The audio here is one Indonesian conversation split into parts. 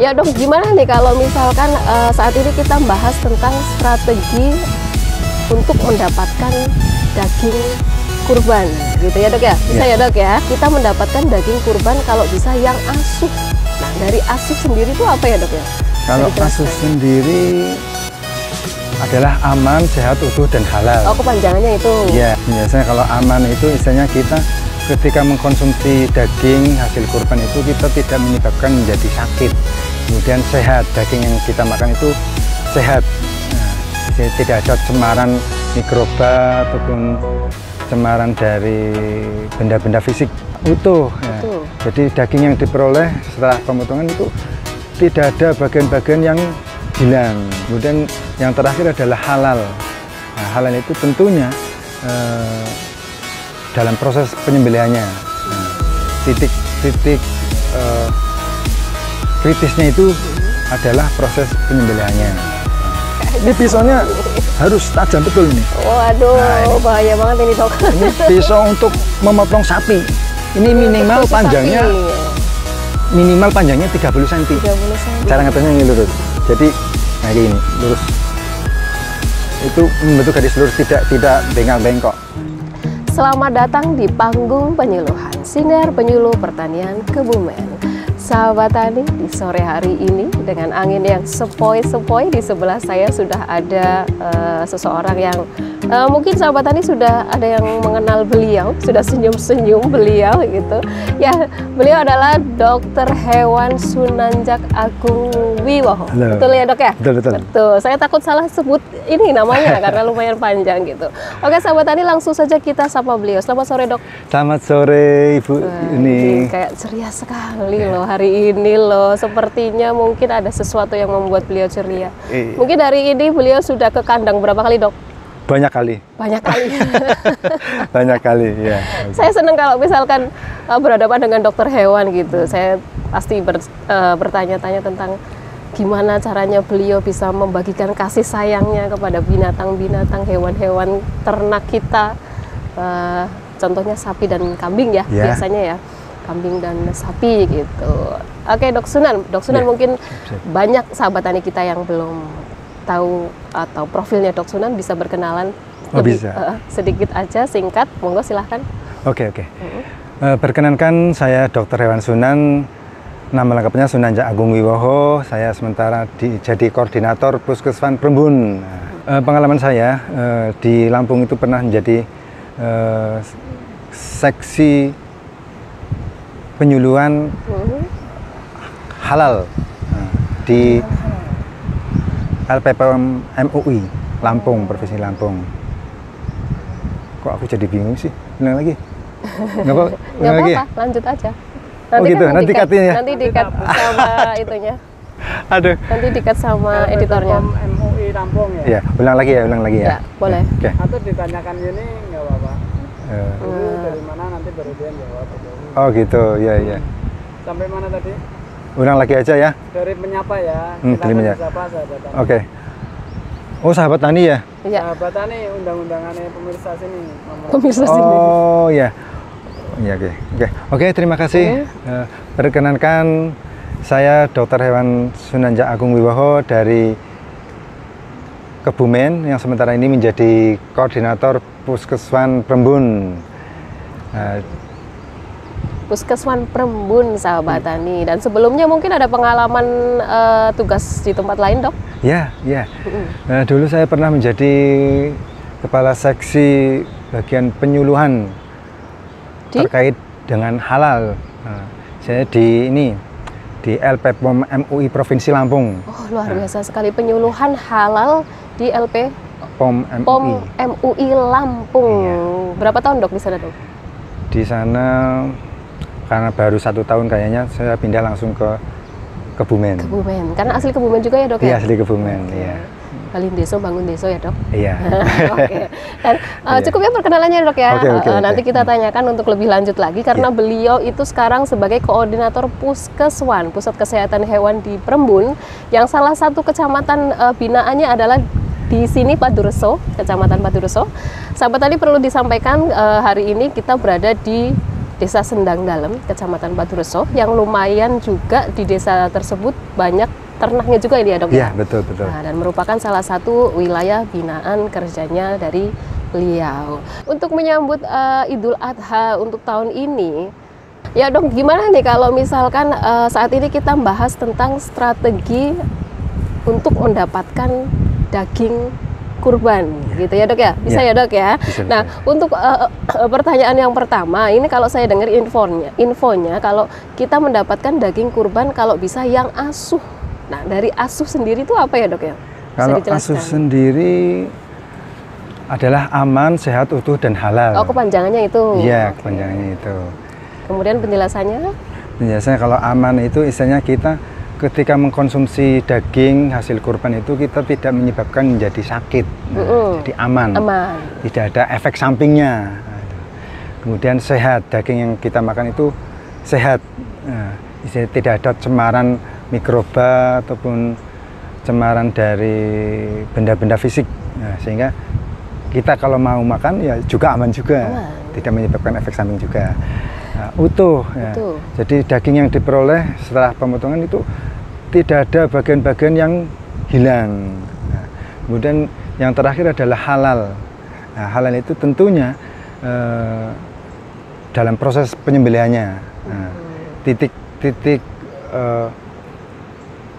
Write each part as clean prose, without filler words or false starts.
Ya dok, gimana nih kalau misalkan saat ini kita bahas tentang strategi untuk mendapatkan daging kurban gitu ya dok ya? Bisa ya dok ya? Kita mendapatkan daging kurban kalau bisa yang asuh. Nah dari asuh sendiri itu apa ya dok ya? Kalau asuh sendiri adalah aman, sehat, utuh, dan halal. Oh, kepanjangannya itu? Iya, biasanya kalau aman itu istilahnya kita ketika mengkonsumsi daging hasil kurban itu kita tidak menyebabkan menjadi sakit. Kemudian sehat, daging yang kita makan itu sehat. Nah, tidak ada cemaran mikroba ataupun cemaran dari benda-benda fisik, utuh. Ya. Jadi daging yang diperoleh setelah pemotongan itu tidak ada bagian-bagian yang hilang. Kemudian yang terakhir adalah halal. Nah, halal itu tentunya dalam proses penyembelihannya. Nah, titik kritisnya itu adalah proses penyembelihannya. Ini pisaunya harus tajam betul ini. Waduh, nah, bahaya banget ini dok. Ini pisau untuk memotong sapi. Ini minimal panjangnya. Minimal panjangnya 30 cm. 30 cm. Cara ngetesnya ini lurus. Jadi kayak gini, lurus. Itu membentuk garis lurus, tidak bengkak-bengkok. Selamat datang di panggung penyuluhan Sinar Penyuluh Pertanian Kebumen. Sahabat tani, di sore hari ini dengan angin yang sepoi-sepoi, di sebelah saya sudah ada seseorang yang mungkin sahabat tani sudah ada yang mengenal beliau, sudah senyum-senyum beliau gitu. Ya, beliau adalah Dokter Hewan Sunanjak Agung Wiwoho. Halo. Betul ya dok ya? Betul. Betul. Saya takut salah sebut ini namanya karena lumayan panjang gitu. Oke sahabat tani, langsung saja kita sapa beliau. Selamat sore dok. Selamat sore Ibu. Ini kayak ceria sekali loh hari ini loh. Sepertinya mungkin ada sesuatu yang membuat beliau ceria. Mungkin hari ini beliau sudah ke kandang berapa kali dok? Banyak kali. Banyak kali. Banyak kali ya. Saya senang kalau misalkan berhadapan dengan dokter hewan gitu. Saya pasti bertanya-tanya tentang gimana caranya beliau bisa membagikan kasih sayangnya kepada binatang-binatang, hewan-hewan ternak kita. Contohnya sapi dan kambing ya, biasanya ya. Kambing dan sapi gitu. Oke Dok Sunan mungkin banyak sahabat tani kita yang belum tahu atau profilnya Dok Sunan, bisa berkenalan sedikit aja, singkat, monggo silahkan. Oke. Perkenankan saya Dokter Hewan Sunan, nama lengkapnya Sunanjak Agung Wiwoho. Saya sementara jadi koordinator Puskeswan Prembun. Pengalaman saya di Lampung itu pernah menjadi seksi penyuluhan halal di LPPOM MUI Lampung, Provinsi Lampung. Kok aku jadi bingung sih? Ulang lagi? Nggak apa-apa, lanjut aja. Nanti gitu, kan nanti cut-nya ya? Nanti di-cut sama itunya. Aduh. Nanti di-cut sama editornya. MUI Lampung ya? Ya, ulang lagi ya. Boleh. Oke. Atau ditanyakan ini nggak apa-apa. Dari mana nanti baru dia jawab. Oh gitu, ya. Sampai mana tadi? Ulang lagi aja ya. Dari menyapa ya. Dari menyapa. Sahabat tani. Oke. Oh sahabat tani ya? Iya. Sahabat tani, undang-undangannya pemirsa sini. Pemirsa sini. Oh ya. Iya oke. Terima kasih. Perkenankan saya Dokter Hewan Sunanjak Agung Wiwoho dari Kebumen yang sementara ini menjadi koordinator Puskeswan Prembun. Puskeswan Prembun sahabat tani. Dan sebelumnya mungkin ada pengalaman tugas di tempat lain dok? Ya. Dulu saya pernah menjadi kepala seksi bagian penyuluhan terkait dengan halal. Saya di LPPOM MUI Provinsi Lampung. Oh luar biasa sekali, penyuluhan halal di POM MUI Lampung. Iya. Berapa tahun dok di sana dok? Di sana karena baru 1 tahun kayaknya, saya pindah langsung ke Kebumen. Karena asli Kebumen juga ya dok? Iya, asli Kebumen. Iya. Balin deso bangun deso ya dok? Iya. Oke. Dan cukup ya perkenalannya dok ya. Nanti kita tanyakan untuk lebih lanjut lagi karena beliau itu sekarang sebagai koordinator Puskeswan, Pusat Kesehatan Hewan di Prembun, yang salah satu kecamatan binaannya adalah di sini Padureso, Kecamatan Padureso. Sahabat tadi perlu disampaikan hari ini kita berada di Desa Sendang Dalem, Kecamatan Batureso, yang lumayan juga di desa tersebut banyak ternaknya juga ini ya dok? Iya, betul. Nah, dan merupakan salah satu wilayah binaan kerjanya dari beliau. Untuk menyambut Idul Adha untuk tahun ini, ya dok, gimana nih kalau misalkan saat ini kita bahas tentang strategi untuk mendapatkan daging kurban gitu ya dok ya? Bisa ya dok ya? Bisa. Nah, untuk pertanyaan yang pertama, ini kalau saya dengar infonya kalau kita mendapatkan daging kurban kalau bisa yang asuh. Nah, dari asuh sendiri itu apa ya dok ya? Bisa Kalau dijelaskan? asuh sendiri adalah aman, sehat, utuh, dan halal. Oh, kepanjangannya itu? Iya, Oke. kepanjangannya itu. Kemudian penjelasannya? Biasanya kalau aman itu istilahnya kita ketika mengkonsumsi daging hasil kurban itu kita tidak menyebabkan menjadi sakit, jadi aman, tidak ada efek sampingnya. Kemudian sehat, daging yang kita makan itu sehat, tidak ada cemaran mikroba ataupun cemaran dari benda-benda fisik, sehingga kita kalau mau makan ya juga aman juga, tidak menyebabkan efek samping juga. Utuh. Ya. Jadi daging yang diperoleh setelah pemotongan itu tidak ada bagian-bagian yang hilang. Nah, kemudian yang terakhir adalah halal. Nah, halal itu tentunya dalam proses penyembelihannya. Nah, titik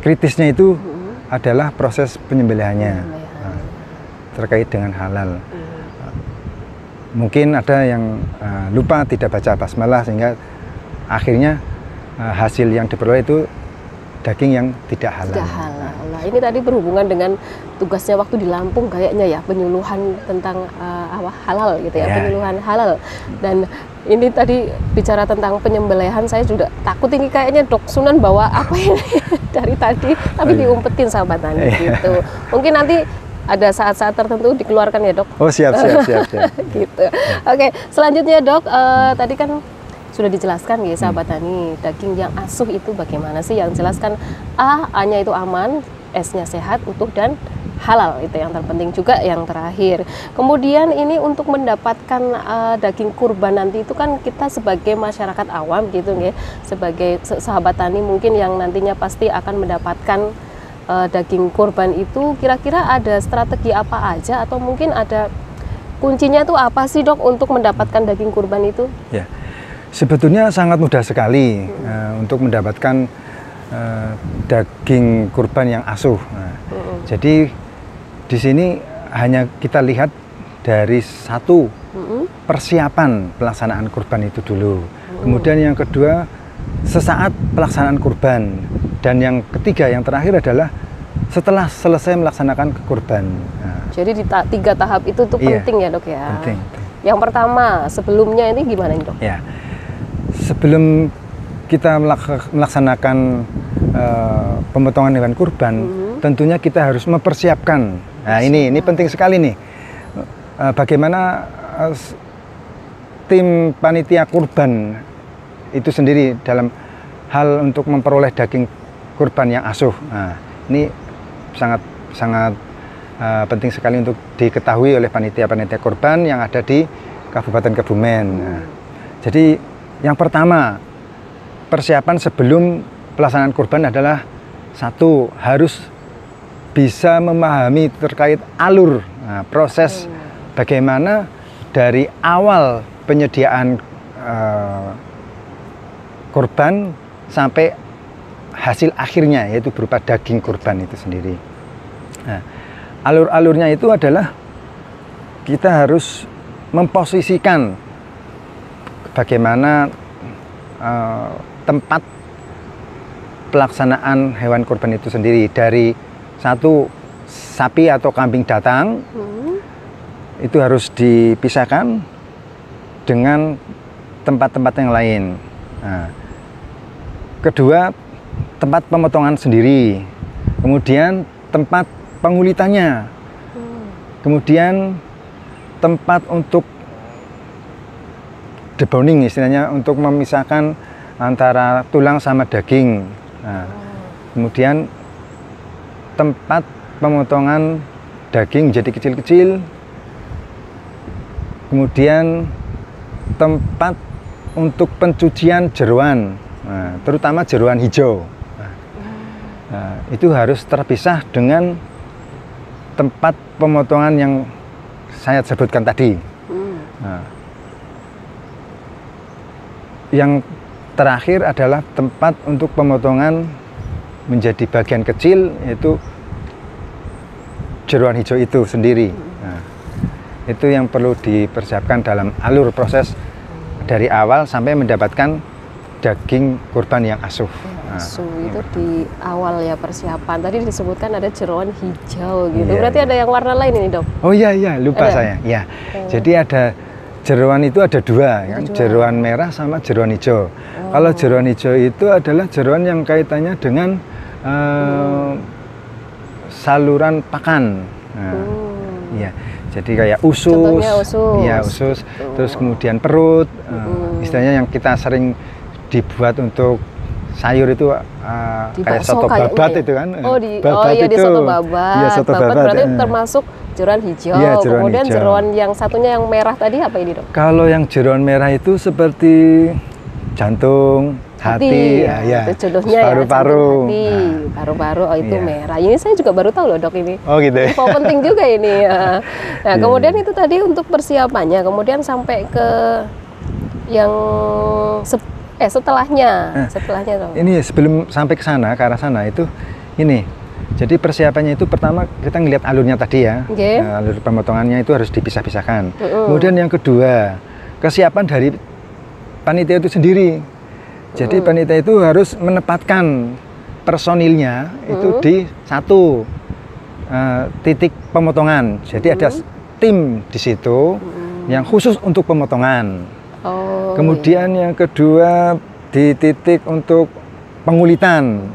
kritisnya itu adalah proses penyembelihannya terkait dengan halal. Mungkin ada yang lupa tidak baca basmalah sehingga akhirnya hasil yang diperoleh itu daging yang tidak halal. Tidak halal. Nah, ini tadi berhubungan dengan tugasnya waktu di Lampung kayaknya ya, penyuluhan tentang halal gitu ya, penyuluhan halal. Dan ini tadi bicara tentang penyembelihan, saya juga takut ini kayaknya Dok Sunan bawa apa ini dari tadi, tapi diumpetin sahabat tani gitu. Mungkin nanti ada saat-saat tertentu dikeluarkan ya dok? Oh siap. Gitu. Oke, selanjutnya dok, tadi kan sudah dijelaskan ya sahabat tani, daging yang asuh itu bagaimana sih? Yang jelaskan A-nya itu aman, S-nya sehat, utuh, dan halal, itu yang terpenting juga yang terakhir. Kemudian ini untuk mendapatkan daging kurban nanti itu kan kita sebagai masyarakat awam gitu ya, sebagai sahabat tani mungkin yang nantinya pasti akan mendapatkan daging kurban itu, kira-kira ada strategi apa aja atau mungkin ada kuncinya tuh apa sih dok untuk mendapatkan daging kurban itu? Ya, sebetulnya sangat mudah sekali untuk mendapatkan daging kurban yang asuh. Jadi di sini hanya kita lihat dari satu persiapan pelaksanaan kurban itu dulu. Kemudian yang kedua sesaat pelaksanaan kurban, dan yang ketiga yang terakhir adalah setelah selesai melaksanakan kurban. Jadi di 3 tahap itu tuh penting ya dok ya. Penting. Yang pertama sebelumnya ini gimana nih dok? Ya, sebelum kita melaksanakan pemotongan hewan kurban, tentunya kita harus mempersiapkan. Nah ini penting sekali nih. Bagaimana tim panitia kurban itu sendiri dalam hal untuk memperoleh daging kurban yang asuh. Nah, ini sangat penting sekali untuk diketahui oleh panitia-panitia kurban yang ada di Kabupaten Kebumen. Nah, jadi yang pertama, persiapan sebelum pelaksanaan kurban adalah satu, harus bisa memahami terkait alur proses bagaimana dari awal penyediaan kurban sampai hasil akhirnya, yaitu berupa daging kurban itu sendiri. Nah, alur-alurnya itu adalah kita harus memposisikan bagaimana tempat pelaksanaan hewan kurban itu sendiri. Dari satu sapi atau kambing datang, itu harus dipisahkan dengan tempat-tempat yang lain. Nah, kedua, tempat pemotongan sendiri, kemudian tempat pengulitannya, kemudian tempat untuk deboning, istilahnya untuk memisahkan antara tulang sama daging. Nah, kemudian tempat pemotongan daging menjadi kecil-kecil, kemudian tempat untuk pencucian jeroan, terutama jeroan hijau. Itu harus terpisah dengan tempat pemotongan yang saya sebutkan tadi. Yang terakhir adalah tempat untuk pemotongan menjadi bagian kecil, yaitu jeroan hijau itu sendiri. Itu yang perlu dipersiapkan dalam alur proses dari awal sampai mendapatkan daging kurban yang asuh. Itu di awal ya persiapan. Tadi disebutkan ada jeroan hijau gitu. Iya, Berarti ada yang warna lain ini, Dok? Oh iya, lupa Ada? saya. Ya. Jadi ada jeroan itu ada dua, kan? Jeroan merah sama jeroan hijau. Kalau jeroan hijau itu adalah jeroan yang kaitannya dengan saluran pakan. Iya. Jadi kayak usus, Contohnya usus. ya usus, terus kemudian perut, istilahnya yang kita sering dibuat untuk sayur itu kayak soto babat ya? itu kan? Babat di soto babat. Iya, soto babat babat. berarti termasuk jeroan hijau. Iya, jeroan Kemudian hijau. jeroan yang satunya yang merah tadi apa ini, Dok? Kalau yang jeroan merah itu seperti jantung, hati, ya, itu jodohnya paru-paru. ya, paru-paru itu iya. merah. Ini saya juga baru tahu loh, Dok, ini. Oh gitu ya? Info penting juga ini. Nah, kemudian itu tadi untuk persiapannya, kemudian sampai ke yang setelahnya, Dok. Ini sebelum sampai ke sana, ke arah sana itu ini. Jadi persiapannya itu pertama kita ngelihat alurnya tadi ya. Alur pemotongannya itu harus dipisah-pisahkan. Kemudian yang kedua, kesiapan dari panitia itu sendiri. Jadi panitia itu harus menempatkan personilnya itu di satu titik pemotongan. Jadi ada tim di situ yang khusus untuk pemotongan. Kemudian yang kedua di titik untuk pengulitan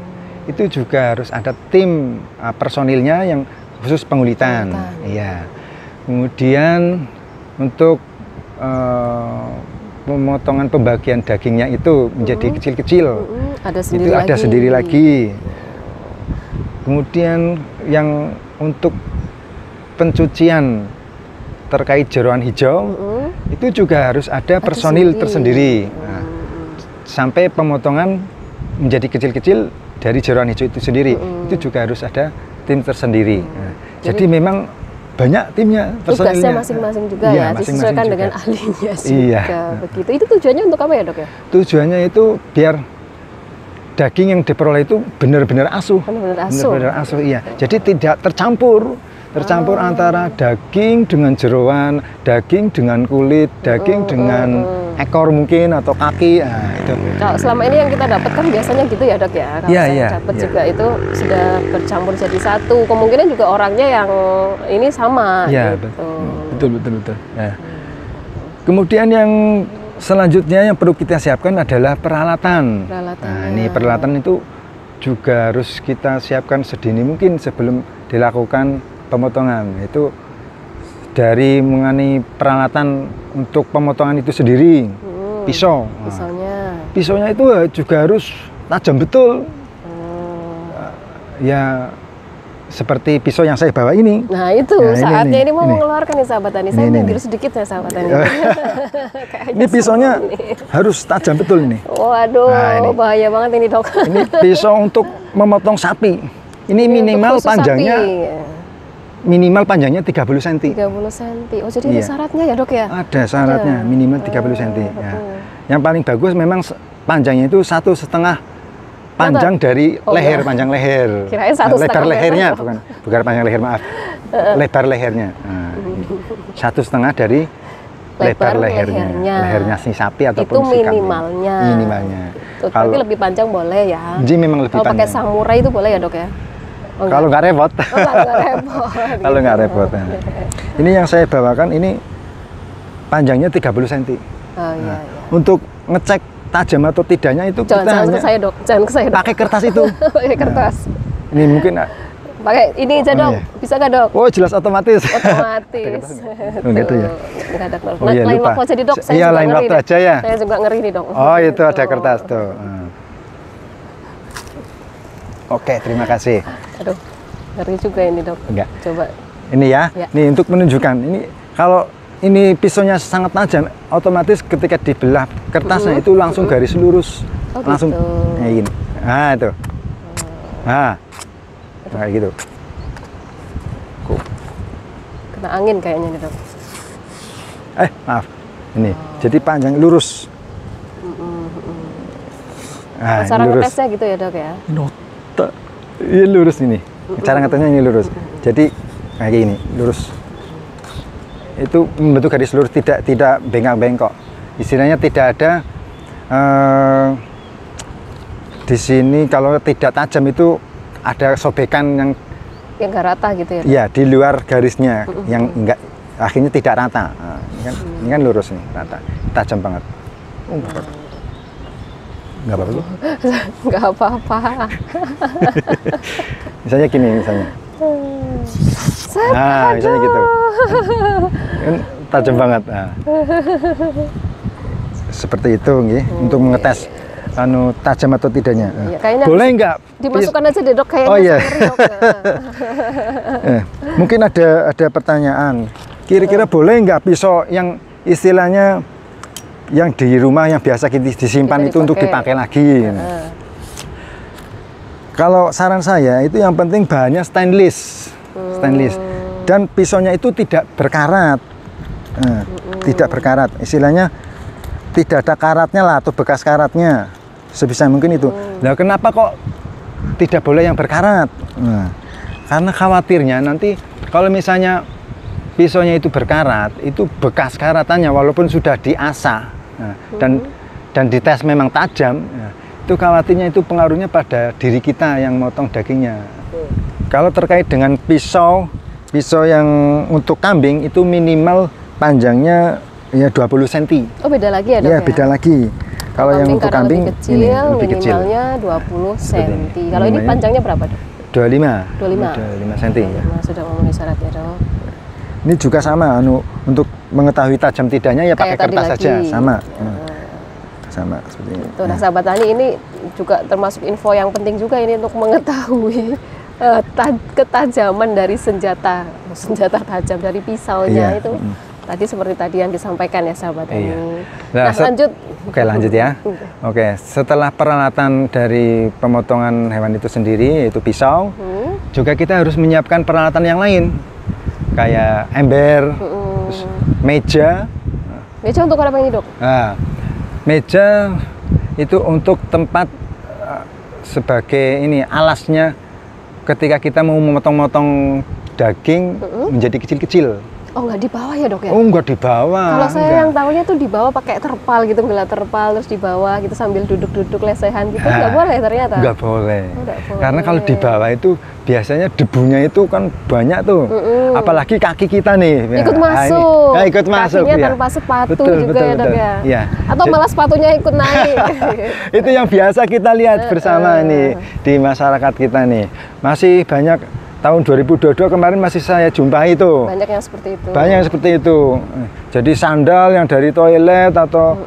itu juga harus ada tim personilnya yang khusus pengulitan. Iya. Kemudian untuk pemotongan pembagian dagingnya itu menjadi kecil-kecil. Itu ada sendiri lagi. Kemudian yang untuk pencucian terkait jeroan hijau itu juga harus ada personil tersendiri. Sampai pemotongan menjadi kecil-kecil dari jeroan hijau itu sendiri, itu juga harus ada tim tersendiri. Jadi memang banyak timnya, personilnya. Tugasnya masing-masing juga iya, ya, disesuaikan dengan ahlinya juga. Iya. Begitu. Itu tujuannya untuk apa ya, Dok ya? Tujuannya itu biar daging yang diperoleh itu benar-benar asuh. Benar-benar asuh, iya. Jadi tidak tercampur antara daging dengan jeroan, daging dengan kulit, daging dengan ekor mungkin atau kaki. Nah, itu. Kalau selama ini yang kita dapatkan biasanya gitu ya, Dok ya. Kalau saya dapat juga itu sudah bercampur jadi satu. Kemungkinan juga orangnya yang ini sama. Iya, gitu. betul. Ya. Kemudian yang selanjutnya yang perlu kita siapkan adalah peralatan. Nah, ini peralatan itu juga harus kita siapkan sedini mungkin sebelum dilakukan pemotongan. Itu dari mengenai peralatan untuk pemotongan itu sendiri, pisau. Pisaunya itu juga harus tajam betul. Ya seperti pisau yang saya bawa ini. Nah itu saatnya ini mau mengeluarkan nih sahabat Tani. Saya minggir sedikit ya sahabat Tani. Ini pisaunya harus tajam betul ini. Waduh, bahaya banget ini, Dok. Ini pisau untuk memotong sapi. Ini minimal panjangnya. Minimal panjangnya 30 cm. 30 cm. Oh, jadi ada syaratnya ya, Dok ya? Ada syaratnya, minimal 30 cm. Ya. Yang paling bagus memang panjangnya itu 1,5 panjang dari leher, panjang leher. Kirain 1,5 lebar lehernya, bukan panjang leher, maaf. Lebar lehernya. Nah, 1,5 dari lebar lehernya. Lehernya si sapi ataupun itu si kambing. Minimalnya. Minimalnya. Kalau lebih panjang boleh ya. Jadi memang lebih panjang. Kalau pakai samurai itu boleh ya, Dok ya? Kalau nggak repot. Kalau nggak repot. Ini yang saya bawakan ini panjangnya 30 cm. Iya. Untuk ngecek tajam atau tidaknya itu jangan ke saya, Dok. Jangan ke saya, Dok. Pakai kertas itu. Pakai kertas. Ini mungkin pakai ini aja, Dok. Iya. Bisa nggak, Dok? Oh, jelas otomatis. Otomatis. Oh, gitu ya. Oh, iya, lain waktu aja, Dok. Iya, lain waktu aja ya. Saya juga ngeri nih, Dok. Oh, itu ada kertas tuh. Oke, terima kasih. Aduh, ngeri juga ini, Dok. Enggak. Coba. Ini ya. Ini untuk menunjukkan. Ini kalau ini pisaunya sangat tajam, otomatis ketika dibelah kertasnya itu langsung garis lurus, Oh, langsung gitu. kayak gini. Nah itu, nah kayak gitu. Kena angin kayaknya nih dok. Maaf, ini jadi panjang lurus. Nah, Cara lurus. ngetesnya gitu ya dok ya. Nota, ini lurus ini. Cara ngetesnya ini lurus. Jadi kayak gini, lurus. Itu membentuk garis lurus, tidak bengkak-bengkok. Istilahnya tidak ada di sini kalau tidak tajam itu ada sobekan Yang nggak rata gitu ya. Dok? ya di luar garisnya yang enggak akhirnya tidak rata. Nah, ini kan lurus nih, rata. Tajam banget. Enggak apa-apa tuh. Nggak apa-apa. Misalnya gini misalnya. Nah, misalnya gitu. Kan tajam banget. Nah. Seperti itu nggih, untuk mengetes tajam atau tidaknya. Iya, kayaknya boleh nggak dimasukkan aja deh dok kayaknya. Oh iya. seger, dok. Mungkin ada pertanyaan. Kira-kira boleh nggak pisau yang istilahnya yang di rumah yang biasa kita disimpan Kita itu untuk dipakai lagi? Kalau saran saya itu yang penting bahannya stainless, dan pisaunya itu tidak berkarat, tidak berkarat. Istilahnya tidak ada karatnya lah atau bekas karatnya, sebisa mungkin itu. Nah, kenapa kok tidak boleh yang berkarat? Nah, karena khawatirnya nanti kalau misalnya pisaunya itu berkarat, itu bekas karatannya walaupun sudah diasah, dan dites memang tajam, itu khawatirnya itu pengaruhnya pada diri kita yang motong dagingnya. Kalau terkait dengan pisau yang untuk kambing itu minimal panjangnya ya 20 cm. Oh beda lagi ya dok Ya, ya? beda lagi. Kalau yang untuk kambing lebih kecil, ini lebih kecil. minimalnya 20 cm. ini. Kalau ini Minimalnya panjangnya berapa dok? 25. 25 cm ya. Sudah memenuhi syarat ya dok. Ini juga sama untuk mengetahui tajam tidaknya ya pakai Kayak tadi kertas lagi. saja, sama. Sama seperti ini. Tuh, nah sahabat tani ini juga termasuk info yang penting juga ini untuk mengetahui ketajaman dari senjata tajam dari pisaunya Iya. itu. Tadi seperti tadi yang disampaikan ya sahabat tani. Iya. Nah, lanjut. Oke, lanjut ya. Oke, setelah peralatan dari pemotongan hewan itu sendiri yaitu pisau, juga kita harus menyiapkan peralatan yang lain kayak ember, terus meja. Meja untuk apa ini dok? Nah, meja itu untuk tempat sebagai ini alasnya ketika kita mau memotong-motong daging menjadi kecil-kecil. Oh nggak di bawah ya dok ya? Oh, enggak di bawah. Kalau saya enggak. yang tahunya tuh di bawah pakai terpal gitu, gelar terpal terus di bawah gitu sambil duduk-duduk lesehan gitu, nggak boleh ternyata? Nggak boleh. Oh, nggak boleh. Karena kalau di bawah itu biasanya debunya itu kan banyak tuh. Apalagi kaki kita nih. Ikut Nah, masuk. ini. Ikut masuk. Kakinya ya. tanpa sepatu Betul, juga betul, ya dok betul. ya? Iya. Atau malah sepatunya ikut naik. Itu yang biasa kita lihat bersama nih di masyarakat kita nih. Masih banyak. Tahun 2022 kemarin masih saya jumpai itu. Banyak yang seperti itu. Banyak yang seperti itu. Jadi sandal yang dari toilet atau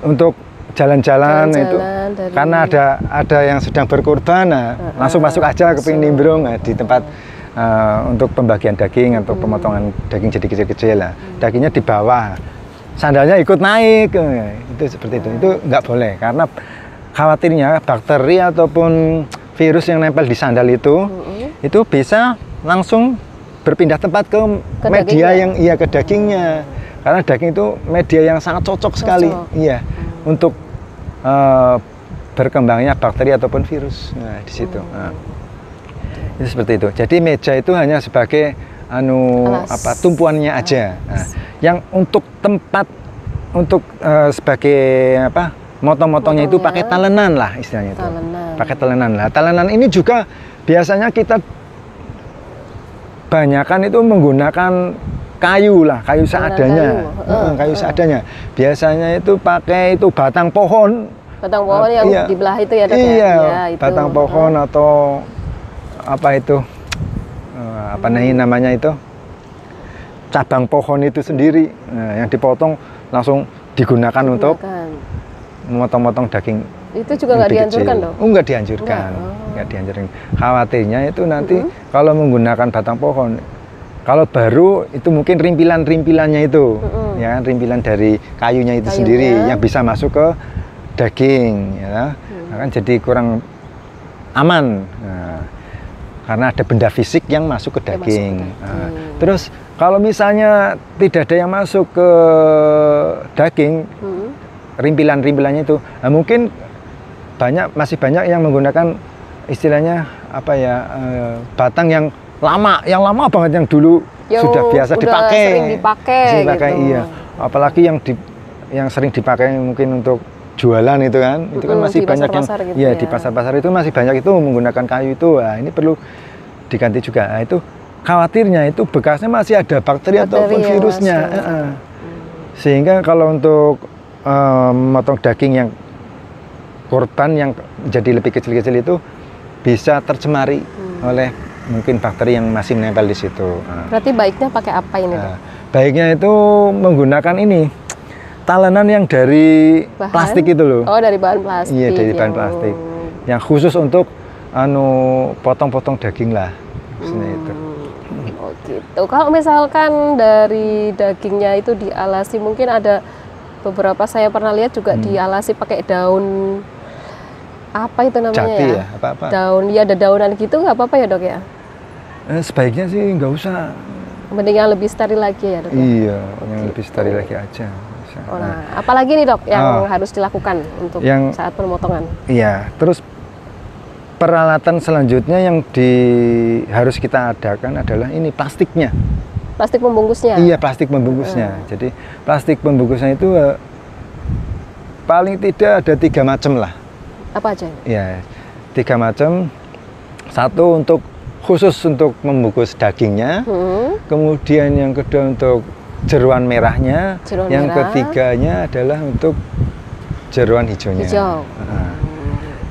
untuk jalan-jalan itu. dari- Karena ada yang sedang berkorban, langsung masuk aja ke ping nimbrung di tempat untuk pembagian daging atau pemotongan daging jadi kecil-kecil lah. Dagingnya di bawah, sandalnya ikut naik, itu seperti itu. Itu nggak boleh karena khawatirnya bakteri ataupun virus yang nempel di sandal itu bisa langsung berpindah tempat ke media dagingnya. ke dagingnya. Karena daging itu media yang sangat cocok sekali, iya, untuk berkembangnya bakteri ataupun virus. Nah, di situ. Nah, itu seperti itu. Jadi meja itu hanya sebagai tumpuannya aja. Nah, yang untuk tempat untuk sebagai motong-motongnya itu pakai talenan lah istilahnya itu. Pakai talenan lah. Talenan ini juga biasanya kita banyakan itu menggunakan kayu lah, kayu seadanya. Kayu seadanya. Biasanya itu pakai itu batang pohon. Batang pohon yang di belah itu ya dok ya? Iya, Ya, itu. batang pohon atau apa itu? Apa namanya itu? Cabang pohon itu sendiri. Nah, yang dipotong langsung digunakan untuk memotong-motong daging. Itu juga nggak dianjurkan dong? Nggak dianjurkan, nggak dianjurkan. Khawatirnya itu nanti kalau menggunakan batang pohon Kalau baru itu mungkin rimpilan-rimpilannya itu, ya kan, rimpilan dari kayunya itu sendiri yang bisa masuk ke daging, ya, kan jadi kurang aman. Nah, karena ada benda fisik yang masuk ke daging. Nah, terus kalau misalnya tidak ada yang masuk ke daging, rimpilan-rimpilannya itu, nah mungkin masih banyak yang menggunakan istilahnya apa ya, batang yang lama banget, yang dulu sudah biasa dipakai, sering dipakai gitu. Iya. Apalagi yang sering dipakai mungkin untuk jualan itu kan, itu kan masih banyak yang gitu ya, di pasar-pasar itu masih banyak itu menggunakan kayu itu. Nah, ini perlu diganti juga. Nah, itu khawatirnya itu bekasnya masih ada bakteri ataupun virusnya. Sehingga kalau untuk memotong daging yang korban yang jadi lebih kecil-kecil itu bisa tercemari oleh mungkin bakteri yang masih menempel di situ. Berarti baiknya pakai apa ini? Baiknya itu menggunakan ini, talenan yang dari plastik itu loh. Oh, dari bahan plastik. Iya, dari bahan plastik. Yang khusus untuk potong-potong daging lah. Itu. Oh gitu. Kalau misalkan dari dagingnya itu dialasi, mungkin ada beberapa saya pernah lihat juga dialasi pakai daun apa itu namanya, jati ya? Apa-apa. Daun, ya ada daunan gitu, nggak apa-apa ya dok ya? Sebaiknya sih nggak usah. Mending yang lebih steril lagi ya dok? Iya, yang lebih steril lagi aja. Oh, nah, apalagi nih dok yang harus dilakukan untuk saat pemotongan? Iya, terus peralatan selanjutnya yang harus kita adakan adalah ini plastiknya. Plastik pembungkusnya? Iya, plastik pembungkusnya. Jadi plastik pembungkusnya itu paling tidak ada 3 macam lah. Apa aja? Ya, 3 macam. Satu khusus untuk membungkus dagingnya. Kemudian yang kedua untuk jeruan merahnya. Yang ketiganya adalah untuk jeruan hijaunya. Hijau.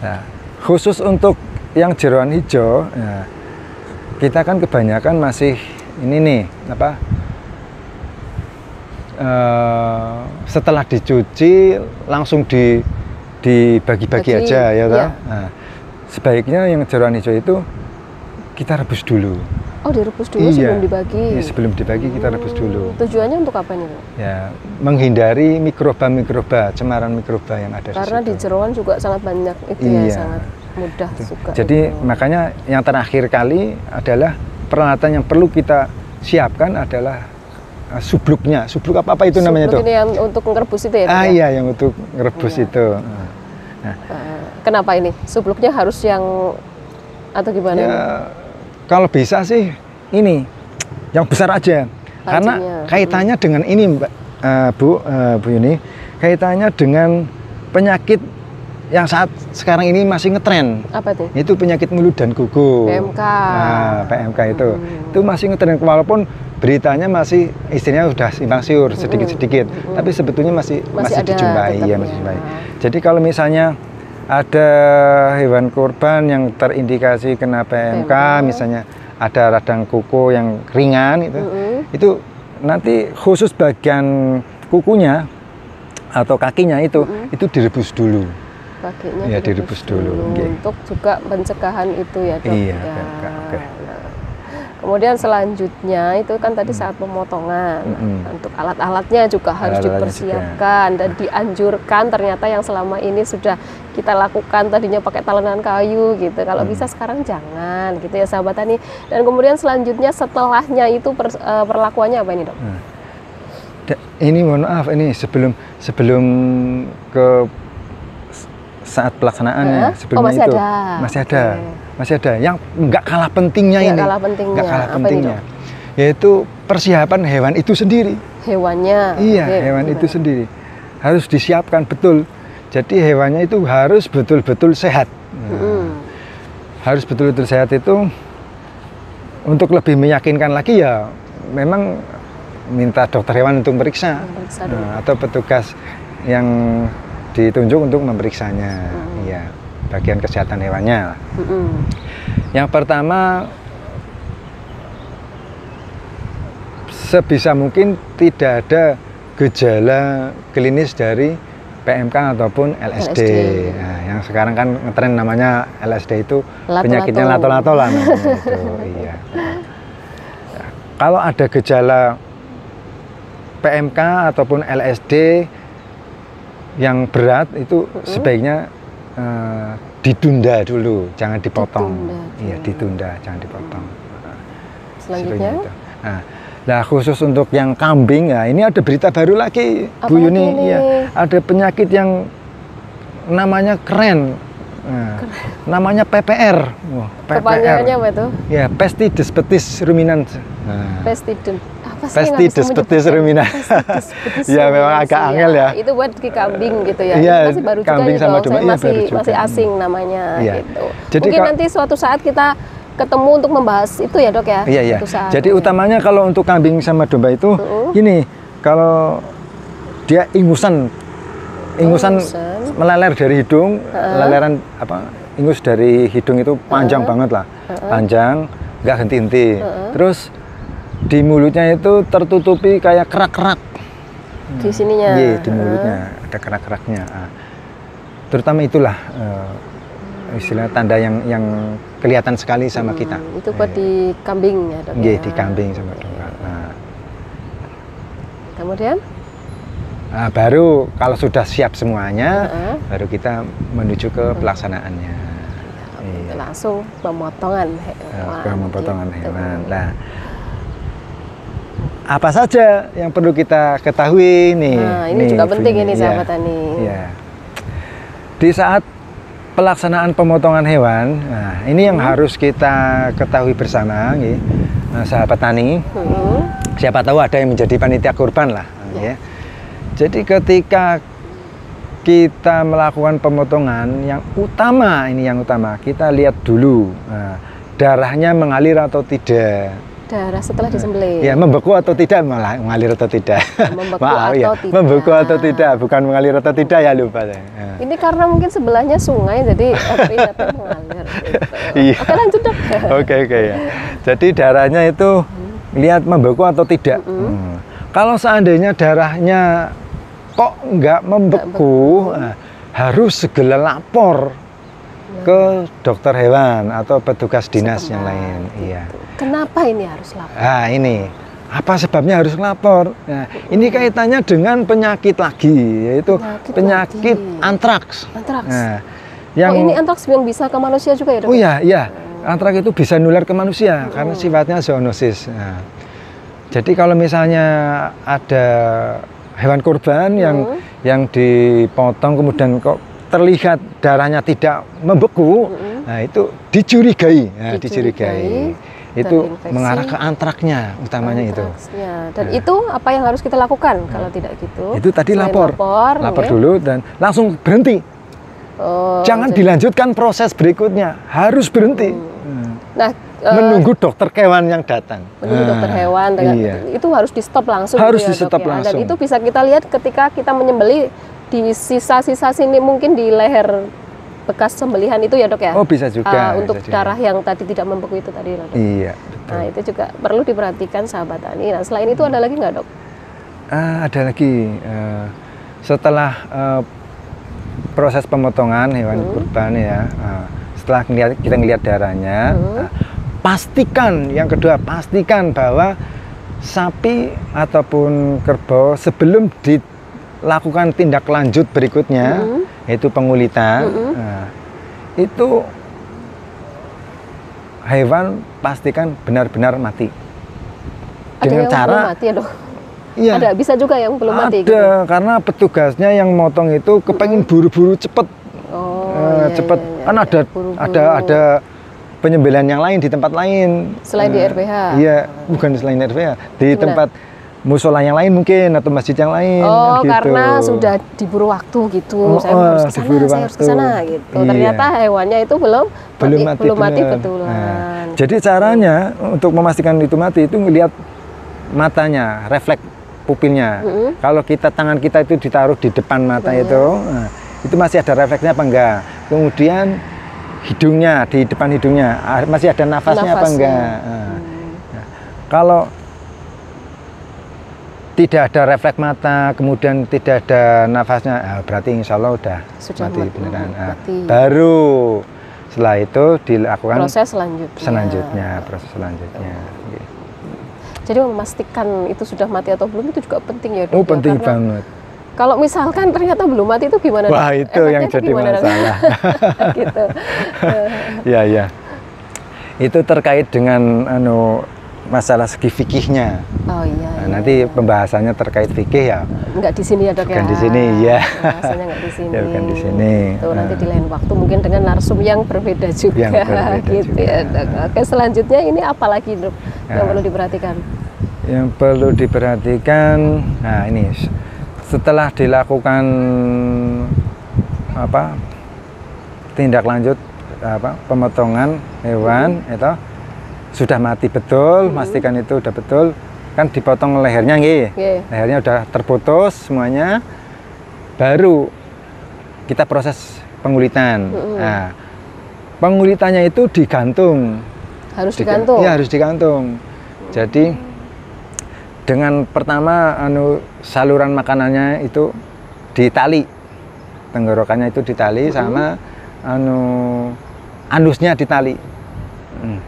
Nah, khusus untuk yang jeruan hijau, kita kan kebanyakan masih ini nih setelah dicuci langsung dibagi-bagi aja ya toh. Nah, sebaiknya yang jeruan hijau itu kita rebus dulu. Oh, direbus dulu sebelum dibagi? Iya, sebelum dibagi kita rebus dulu. Tujuannya untuk apa nih? Ya, menghindari mikroba, cemaran mikroba yang ada di situ. Karena di jeruan juga sangat banyak itu ya, sangat mudah juga. Jadi makanya yang terakhir kali adalah peralatan yang perlu kita siapkan adalah subluknya. Subluk apa itu namanya itu? Subluk ini yang untuk ngerebus itu ya? Iya, yang untuk ngerebus itu. Nah, kenapa ini? Subluknya harus yang atau gimana? Ya, kalau bisa sih ini yang besar aja. Karena kaitannya dengan ini, Mbak, Bu Yuni, kaitannya dengan penyakit yang saat sekarang ini masih ngetren. Apa tuh? Itu penyakit mulut dan kuku. PMK. Nah, PMK itu masih ngetren, walaupun beritanya masih istilahnya sudah simpang siur sedikit-sedikit, tapi sebetulnya masih dijumpai ya, masih dijumpai. Jadi kalau misalnya ada hewan kurban yang terindikasi kena PMK, misalnya ada radang kuku yang ringan itu nanti khusus bagian kukunya atau kakinya itu direbus dulu. Kakinya ya, direbus dulu. Untuk juga pencegahan itu ya dok. Iya. Ya. Kemudian selanjutnya itu kan tadi saat pemotongan, untuk alat-alatnya juga harus dipersiapkan dan dianjurkan. Ternyata yang selama ini sudah kita lakukan tadinya pakai talenan kayu gitu, kalau bisa sekarang jangan gitu ya sahabat tani. Dan kemudian selanjutnya setelahnya itu perlakuannya apa ini dok? Ini mohon maaf, ini sebelum ke saat pelaksanaannya, sebelumnya itu masih ada yang nggak kalah pentingnya ini. Nggak kalah pentingnya. Yaitu persiapan hewan itu sendiri. Hewannya. Iya, hewan itu sendiri harus disiapkan betul. Jadi hewannya itu harus betul-betul sehat. Harus betul-betul sehat itu untuk lebih meyakinkan lagi ya memang minta dokter hewan untuk meriksa, atau petugas yang ditunjuk untuk memeriksanya, ya, bagian kesehatan hewannya. Yang pertama, sebisa mungkin tidak ada gejala klinis dari PMK ataupun LSD. Nah, yang sekarang kan ngetren namanya LSD itu penyakitnya lato-lato lah namanya itu. Iya. Kalau ada gejala PMK ataupun LSD yang berat itu sebaiknya ditunda dulu, jangan dipotong. Iya, ditunda, jangan dipotong. Selanjutnya, nah khusus untuk yang kambing, ya ini ada berita baru lagi, apa Bu Yuni. ini? Ya, ada penyakit yang namanya keren. Nah, namanya PPR. Wah, kepanjangannya apa itu? Ya, Pestides petis ruminans. Pestidem. Apa sih Pestides petis ruminans. Ya, memang agak angel ya. Itu buat di kambing gitu ya. Iya, Itu masih baru kambing juga sama ya, domba, saya iya, masih baru juga. masih asing namanya Iya. gitu. Jadi Mungkin nanti suatu saat kita ketemu untuk membahas itu ya, Dok ya. Iya, iya. Suatu saat, Jadi ya. utamanya kalau untuk kambing sama domba itu ini, kalau dia ingusan meleler dari hidung, leleran apa? Ingus dari hidung itu panjang banget lah, panjang, nggak henti-henti. Terus di mulutnya itu tertutupi kayak kerak-kerak. Di sininya. Iya, di mulutnya ada kerak-keraknya. Terutama itulah istilah tanda yang kelihatan sekali sama kita. Itu buat di kambing ya, Dok. Iya, Ya. di kambing sama domba. Kemudian? Baru kalau sudah siap semuanya, baru kita menuju ke pelaksanaannya. Iya. Langsung pemotongan hewan. Pemotongan gitu. hewan. Nah, apa saja yang perlu kita ketahui nih? Nah, ini juga penting ini, Iya. sahabat tani. Iya. Di saat pelaksanaan pemotongan hewan, nah ini yang harus kita ketahui bersama, nih, sahabat tani. Siapa tahu ada yang menjadi panitia kurban lah, ya. Jadi ketika kita melakukan pemotongan, yang utama kita lihat dulu darahnya mengalir atau tidak. Darah setelah disembelih. Ya, membeku atau tidak, malah mengalir atau tidak. Membeku Maaf, atau ya. tidak. Membeku atau tidak, bukan mengalir atau tidak, ya lupa saya. Ini karena mungkin sebelahnya sungai, jadi keringatnya mengalir. Gitu. Iya. Oke, lanjut, Dok. Oke ya. Jadi darahnya itu lihat membeku atau tidak. Kalau seandainya darahnya kok nggak membeku, harus segera lapor ke dokter hewan atau petugas dinas yang lain. Iya. Kenapa ini harus lapor? Nah, ini apa sebabnya harus lapor? Nah, ini kaitannya dengan penyakit lagi, yaitu penyakit antraks. Antraks. Nah, yang ini antraks yang bisa ke manusia juga ya, Dok? Oh iya. Antraks itu bisa nular ke manusia karena sifatnya zoonosis. Nah, jadi kalau misalnya ada hewan kurban yang dipotong kemudian kok terlihat darahnya tidak membeku, nah itu dicurigai. Nah, dicurigai. Itu mengarah ke antraknya utamanya itu. Dan itu apa yang harus kita lakukan kalau tidak gitu? Itu tadi lapor ya? dulu dan langsung berhenti. Jangan dilanjutkan proses berikutnya, harus berhenti. Nah, menunggu dokter hewan yang datang. Menunggu dokter hewan itu harus di stop langsung. Harus gitu ya, di stop Dok, ya? langsung. Dan itu bisa kita lihat ketika kita menyembelih di sisa-sisa sini, mungkin di leher bekas sembelihan itu ya, Dok ya? Oh, bisa juga. Untuk bisa darah yang tadi tidak membeku itu tadi, Dok. Iya, betul. Nah, itu juga perlu diperhatikan, sahabat tani. Nah, selain itu ada lagi nggak, Dok? Ada lagi. Setelah proses pemotongan hewan kurban ya, setelah kita ngelihat darahnya, pastikan, yang kedua, pastikan bahwa sapi ataupun kerbau sebelum dilakukan tindak lanjut berikutnya, yaitu pengulitan, itu hewan pastikan benar-benar mati. Dengan cara belum mati ya, Dok? Iya. Ada, bisa juga yang belum mati. Ada, gitu? karena petugasnya yang motong itu kepengen buru-buru cepet. Cepet. Kan ada penyembelihan yang lain di tempat lain. Selain di RPH? Iya, bukan selain RPH. Di tempat musola yang lain mungkin, atau masjid yang lain. Oh, gitu. karena sudah diburu waktu gitu. Saya harus ke sana, saya harus ke sana gitu. Iya. Ternyata hewannya itu belum mati betulan. Nah, jadi caranya untuk memastikan itu mati itu melihat matanya, refleks pupilnya. Kalau tangan kita itu ditaruh di depan mata itu masih ada refleksnya apa enggak. Kemudian hidungnya, di depan hidungnya masih ada nafasnya apa enggak. Nah, kalau tidak ada refleks mata, kemudian tidak ada nafasnya, berarti insya Allah sudah mati beneran. Mati. Baru setelah itu dilakukan proses selanjutnya. Proses selanjutnya. Jadi memastikan itu sudah mati atau belum itu juga penting ya dok. Oh penting Karena banget. kalau misalkan ternyata belum mati itu gimana? Wah dok? itu yang jadi gimana, dok? masalah. Gitu. Ya ya. Itu terkait dengan masalah segi fikihnya. Oh iya. Nah, nanti pembahasannya terkait fikih ya. Enggak di sini ya dok Bukan ya. di sini ya. Pembahasannya enggak di sini. Ya bukan di sini. Itu nanti di lain waktu mungkin dengan narsum yang berbeda juga. Yang berbeda gitu juga. ya dok. Oke selanjutnya ini apa lagi dok yang perlu diperhatikan? Yang perlu diperhatikan, nah ini setelah dilakukan tindak lanjut pemotongan hewan itu sudah mati betul, pastikan itu udah betul, kan dipotong lehernya nggih. Lehernya udah terputus semuanya, baru kita proses pengulitan. Nah, pengulitannya itu digantung. Harus digantung? Iya harus digantung. Jadi dengan pertama saluran makanannya itu ditali, tenggorokannya itu ditali sama anusnya ditali,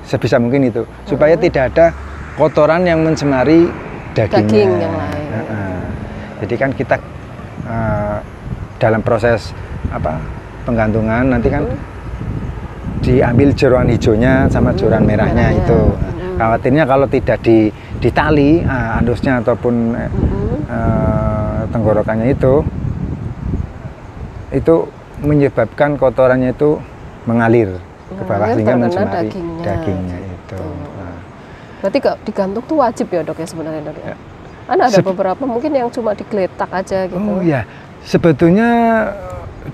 sebisa mungkin itu supaya tidak ada kotoran yang mencemari dagingnya. Daging yang lain. Jadi kan kita dalam proses penggantungan nanti kan diambil jeroan hijaunya sama jeroan merahnya itu. Khawatirnya kalau tidak ditali anusnya ataupun tenggorokannya itu menyebabkan kotorannya itu mengalir ke bawah sehingga mencemari dagingnya itu. Berarti digantung tuh wajib ya dok ya sebenarnya dok ya? Ada beberapa mungkin yang cuma digeletak aja gitu. Oh ya, sebetulnya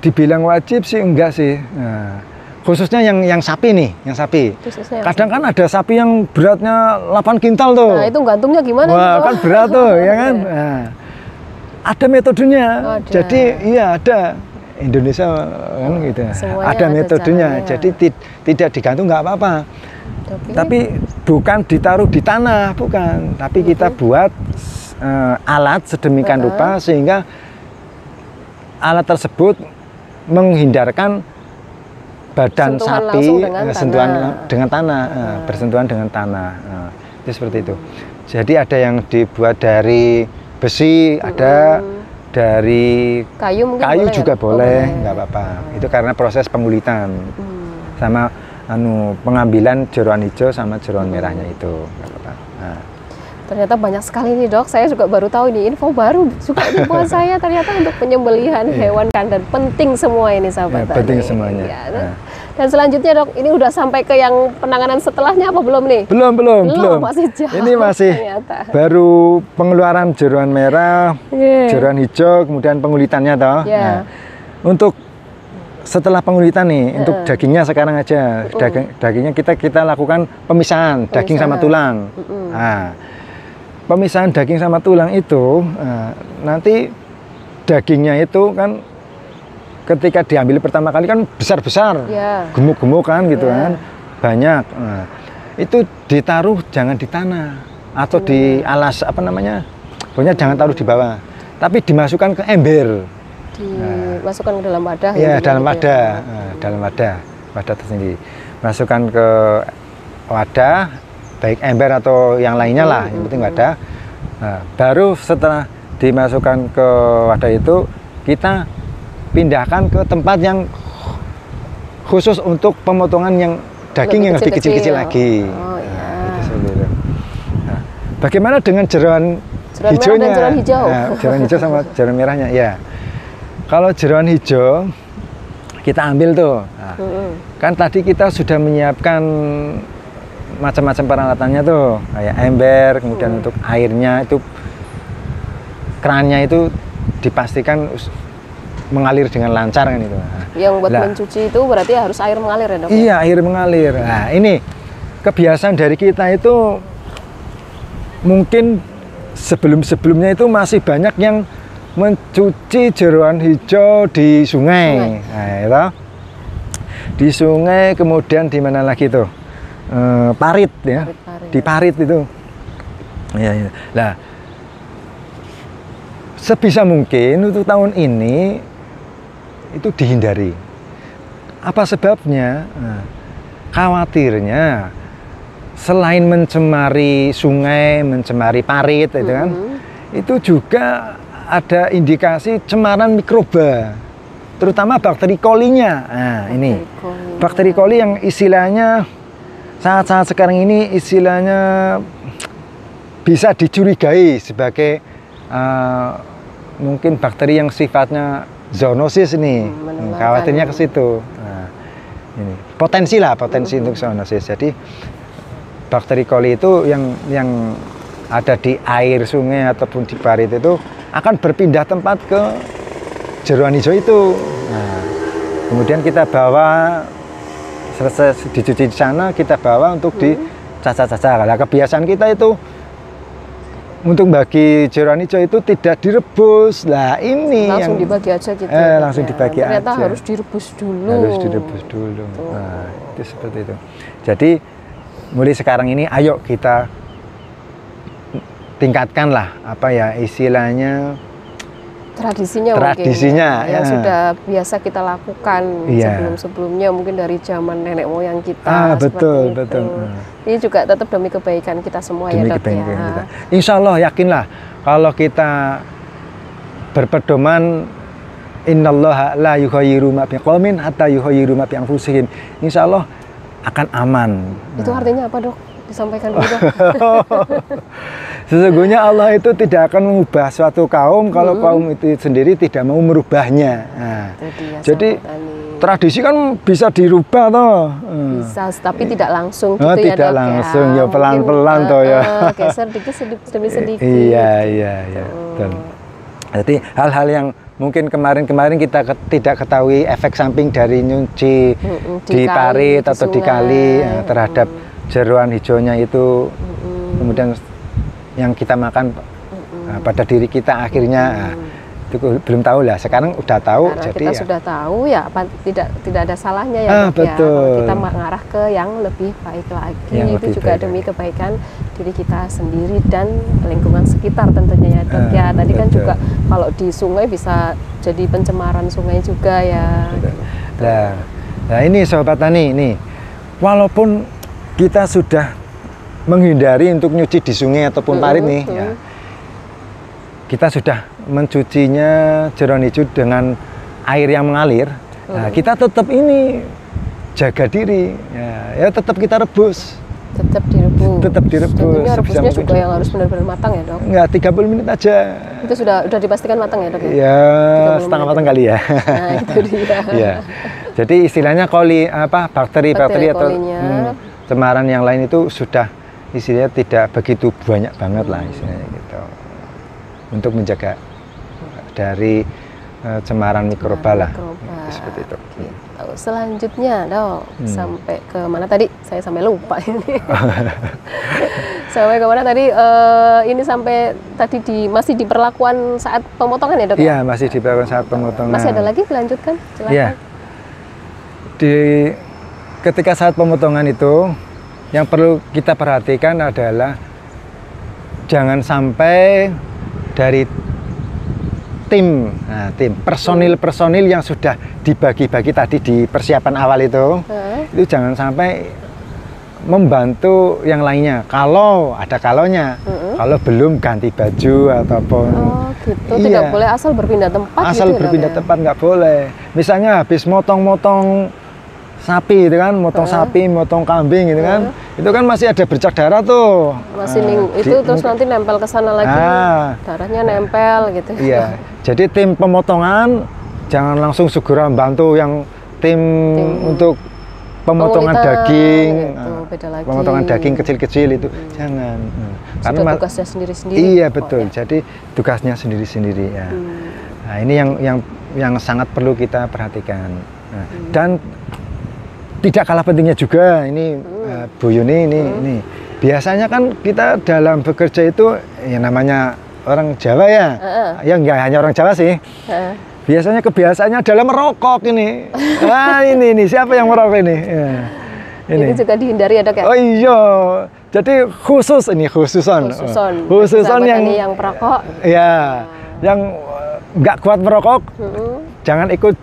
dibilang wajib sih enggak sih. Nah, khususnya yang sapi nih, yang sapi. Kadang kan ada sapi yang beratnya 8 kintal tuh. Nah itu gantungnya gimana? Wah kan berat tuh, ya kan. Nah, ada metodenya. Ada. Jadi iya ada. Indonesia kan gitu. Ada metodenya. Jadi tidak digantung nggak apa-apa. Tapi bukan ditaruh di tanah, bukan. Tapi kita buat alat sedemikian rupa sehingga alat tersebut menghindarkan badan sapi sentuhan dengan tanah, bersentuhan dengan tanah. Itu seperti itu. Jadi ada yang dibuat dari besi, ada dari kayu juga boleh, nggak apa-apa. Itu karena proses pengulitan sama pengambilan jeroan hijau sama jeroan merahnya itu, nggak apa-apa. Nah. Ternyata banyak sekali nih dok, saya juga baru tahu ini info baru juga ini buat saya ternyata untuk penyembelihan hewan kandang penting semua ini sahabat. Penting semuanya. Ya, dan selanjutnya dok, ini udah sampai ke yang penanganan setelahnya apa belum nih? Belum. Masih jauh. Ini masih ternyata. Baru pengeluaran jeroan merah, jeroan hijau, kemudian pengulitannya toh. Nah, untuk setelah pengulitan nih, untuk dagingnya sekarang aja, dagingnya kita lakukan pemisahan daging sama tulang. Nah, pemisahan daging sama tulang itu nanti dagingnya itu kan ketika diambil pertama kali kan besar-besar, gemuk-gemuk kan gitu kan, banyak. Nah, itu ditaruh jangan di tanah atau di alas pokoknya jangan taruh di bawah, tapi dimasukkan ke ember. Dimasukkan ke dalam wadah. Ya dalam wadah, dalam wadah tersendiri. Masukkan ke wadah, baik ember atau yang lainnya lah, yang penting wadah. Nah, baru setelah dimasukkan ke wadah itu kita pindahkan ke tempat yang khusus untuk pemotongan yang daging yang lebih kecil-kecil lagi. Oh, ya. Nah, bagaimana dengan jeroan hijaunya? Jeroan hijau. Nah, jeroan hijau sama jeroan merahnya, ya. Kalau jeroan hijau kita ambil tuh, kan tadi kita sudah menyiapkan macam-macam peralatannya tuh, kayak ember, kemudian untuk airnya itu kerannya itu dipastikan mengalir dengan lancar kan itu. Yang buat mencuci itu berarti harus air mengalir ya dok? Iya, air mengalir. Nah, ini kebiasaan dari kita itu mungkin sebelum-sebelumnya itu masih banyak yang mencuci jeroan hijau di sungai. Nah, itu. Di sungai, kemudian di mana lagi tuh? Parit ya. Di parit itu. Ya. Nah, sebisa mungkin untuk tahun ini itu dihindari. Apa sebabnya? Nah, khawatirnya selain mencemari sungai, mencemari parit, itu kan, itu juga ada indikasi cemaran mikroba, terutama bakteri kolinya. Nah, ini bakteri koli yang istilahnya saat-saat sekarang ini istilahnya bisa dicurigai sebagai mungkin bakteri yang sifatnya zoonosis ini, khawatirnya ke situ. Nah, ini potensi untuk zoonosis. Jadi bakteri koli itu yang ada di air sungai ataupun di parit itu akan berpindah tempat ke jeroan hijau itu. Nah, kemudian kita bawa, selesai dicuci di sana, kita bawa untuk dicacah-cacah. Nah, kebiasaan kita itu untuk bagi jeroan hijau itu tidak direbus. Nah, ini langsung yang dibagi aja gitu. langsung dibagi ternyata aja. harus direbus dulu. Harus direbus dulu. Nah, itu seperti itu. Jadi mulai sekarang ini ayo kita tingkatkanlah apa ya istilahnya tradisinya mungkin, yang sudah biasa kita lakukan sebelum-sebelumnya, mungkin dari zaman nenek moyang kita. Betul. Ini juga tetap demi kebaikan kita semua, demi ya Dok ya. Kita. Insya Allah yakinlah kalau kita berpedoman innallaha la yughayyiru ma biqaumin hatta yughayyiru ma bi anfusihim, insya Allah akan aman. Itu artinya apa, Dok? Disampaikan dulu, Dok. Sesungguhnya Allah itu tidak akan mengubah suatu kaum kalau kaum itu sendiri tidak mau merubahnya. Nah, jadi tradisi kan bisa dirubah toh. Bisa, tapi tidak langsung gitu ya, tidak Dok, langsung ya. Pelan-pelan toh ya. Geser dikit demi sedikit. Iya. Betul. Jadi hal-hal yang mungkin kemarin kita tidak ketahui efek samping dari nyuci di parit atau di kali terhadap jeroan hijaunya itu, kemudian yang kita makan pada diri kita akhirnya itu belum tahu lah. Sekarang udah tahu. Karena jadi kita sudah tahu ya tidak ada salahnya ya, Dok, betul. ya. Kita mengarah ke yang lebih baik lagi. Yang itu lebih juga baik demi kebaikan diri kita sendiri dan lingkungan sekitar tentunya ya, Dok ya. Tadi kan betul. juga kalau di sungai bisa jadi pencemaran sungai juga ya. Nah ini Sobat Tani, ini walaupun kita sudah menghindari untuk nyuci di sungai ataupun parit nih, ya, kita sudah mencucinya jeroan hijau dengan air yang mengalir. Nah, kita tetap ini jaga diri, ya tetap kita rebus. Tetap direbus. Tentunya rebusnya juga yang harus benar-benar matang ya, Dok? Enggak, 30 menit aja. Itu sudah dipastikan matang ya, Dok? Ya, setengah matang kali ya. Nah, itu dia. Ya. Jadi istilahnya bakteri atau cemaran yang lain itu sudah istilahnya tidak begitu banyak banget lah istilahnya gitu. Untuk menjaga dari cemaran mikroba lah. Seperti itu. Gitu. Selanjutnya, Dok, sampai ke mana tadi? Saya sampai lupa ini. Sampai ke mana tadi? Ini sampai tadi masih di perlakuan saat pemotongan ya, Dok? Iya, masih di perlakuan saat pemotongan. Masih ada lagi, dilanjutkan? Silakan. Iya. Ketika saat pemotongan itu, yang perlu kita perhatikan adalah jangan sampai dari tim personil yang sudah dibagi-bagi tadi di persiapan awal itu jangan sampai membantu yang lainnya. Kalau ada kalaunya, kalau belum ganti baju ataupun gitu. Tidak boleh asal berpindah tempat. Asal gitu, berpindah tempat nggak boleh. Misalnya habis motong-motong sapi itu kan, sapi, motong kambing gitu kan, itu kan masih ada bercak darah tuh. Masih terus nanti nempel ke sana lagi, darahnya nempel gitu. Iya, jadi tim pemotongan jangan langsung segera bantu yang tim untuk pemotongan daging, gitu, beda lagi. Pemotongan daging kecil-kecil itu jangan. Karena tugasnya sendiri-sendiri. Iya betul, jadi tugasnya sendiri-sendiri ya. Nah ini yang sangat perlu kita perhatikan. Dan tidak kalah pentingnya juga ini Bu Yuni ini biasanya kan kita dalam bekerja itu ya namanya orang Jawa ya, ya nggak hanya orang Jawa sih. Biasanya kebiasaannya adalah merokok ini. Nah ini siapa yang merokok ini? Ya, ini juga dihindari ya, Dok ya? Oh iya, jadi khususan yang perokok. Ya, yang nggak kuat merokok, jangan ikut